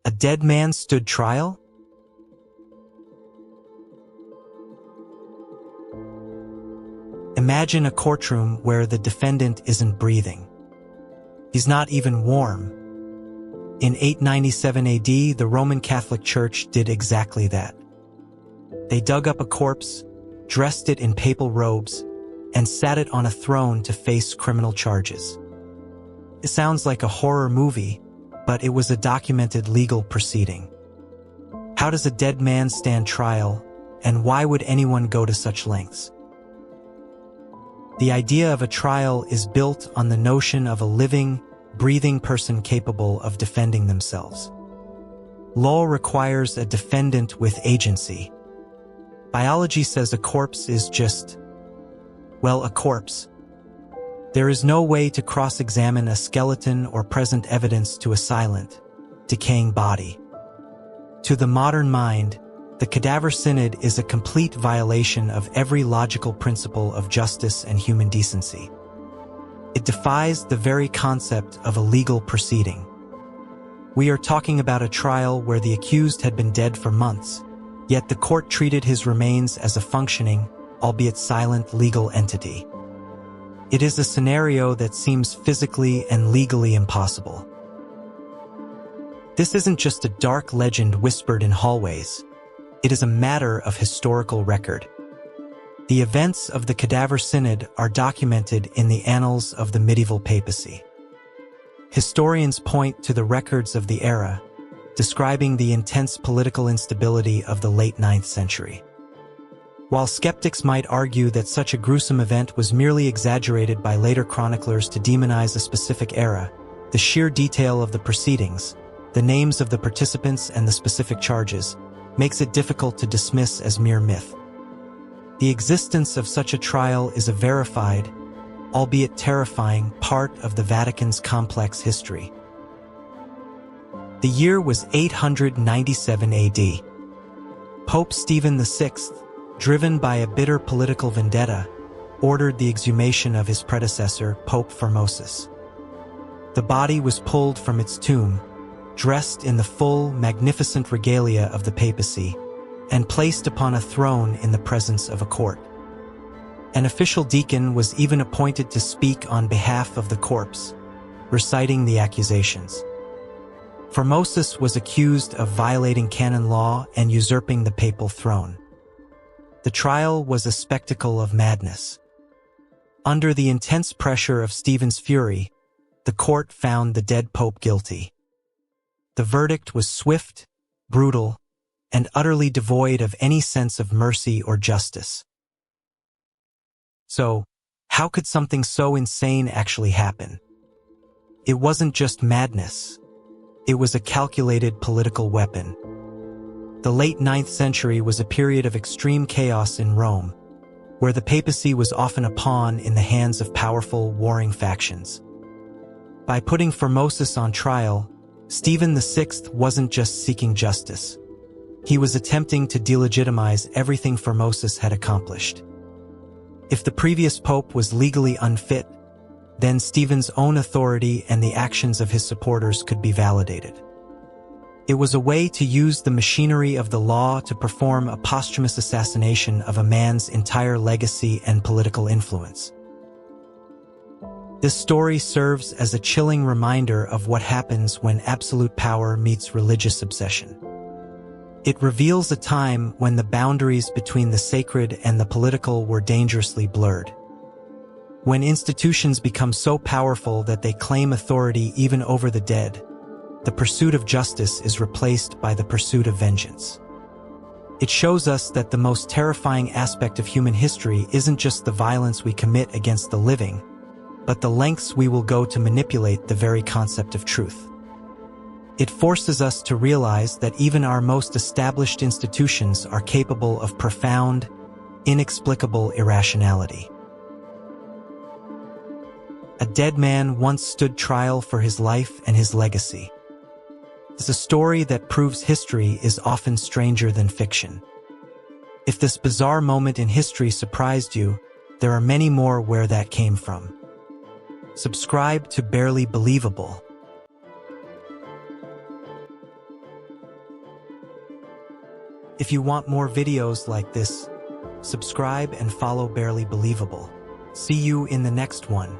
A dead man stood trial? Imagine a courtroom where the defendant isn't breathing. He's not even warm. In 897 AD, the Roman Catholic Church did exactly that. They dug up a corpse, dressed it in papal robes, and sat it on a throne to face criminal charges. It sounds like a horror movie, but it was a documented legal proceeding. How does a dead man stand trial, and why would anyone go to such lengths? The idea of a trial is built on the notion of a living, breathing person capable of defending themselves. Law requires a defendant with agency. Biology says a corpse is just, well, a corpse. There is no way to cross-examine a skeleton or present evidence to a silent, decaying body. To the modern mind, the Cadaver Synod is a complete violation of every logical principle of justice and human decency. It defies the very concept of a legal proceeding. We are talking about a trial where the accused had been dead for months, yet the court treated his remains as a functioning, albeit silent, legal entity. It is a scenario that seems physically and legally impossible. This isn't just a dark legend whispered in hallways. It is a matter of historical record. The events of the Cadaver Synod are documented in the annals of the medieval papacy. Historians point to the records of the era, describing the intense political instability of the late 9th century. While skeptics might argue that such a gruesome event was merely exaggerated by later chroniclers to demonize a specific era, the sheer detail of the proceedings, the names of the participants and the specific charges, makes it difficult to dismiss as mere myth. The existence of such a trial is a verified, albeit terrifying, part of the Vatican's complex history. The year was 897 AD. Pope Stephen VI, driven by a bitter political vendetta, ordered the exhumation of his predecessor, Pope Formosus. The body was pulled from its tomb, dressed in the full, magnificent regalia of the papacy, and placed upon a throne in the presence of a court. An official deacon was even appointed to speak on behalf of the corpse, reciting the accusations. Formosus was accused of violating canon law and usurping the papal throne. The trial was a spectacle of madness. Under the intense pressure of Stephen's fury, the court found the dead pope guilty. The verdict was swift, brutal, and utterly devoid of any sense of mercy or justice. So, how could something so insane actually happen? It wasn't just madness. It was a calculated political weapon. The late 9th century was a period of extreme chaos in Rome, where the papacy was often a pawn in the hands of powerful, warring factions. By putting Formosus on trial, Stephen VI wasn't just seeking justice. He was attempting to delegitimize everything Formosus had accomplished. If the previous pope was legally unfit, then Stephen's own authority and the actions of his supporters could be validated. It was a way to use the machinery of the law to perform a posthumous assassination of a man's entire legacy and political influence. This story serves as a chilling reminder of what happens when absolute power meets religious obsession. It reveals a time when the boundaries between the sacred and the political were dangerously blurred. When institutions become so powerful that they claim authority even over the dead, the pursuit of justice is replaced by the pursuit of vengeance. It shows us that the most terrifying aspect of human history isn't just the violence we commit against the living, but the lengths we will go to manipulate the very concept of truth. It forces us to realize that even our most established institutions are capable of profound, inexplicable irrationality. A dead man once stood trial for his life and his legacy. It's a story that proves history is often stranger than fiction. If this bizarre moment in history surprised you, there are many more where that came from. Subscribe to Barely Believable. If you want more videos like this, subscribe and follow Barely Believable. See you in the next one.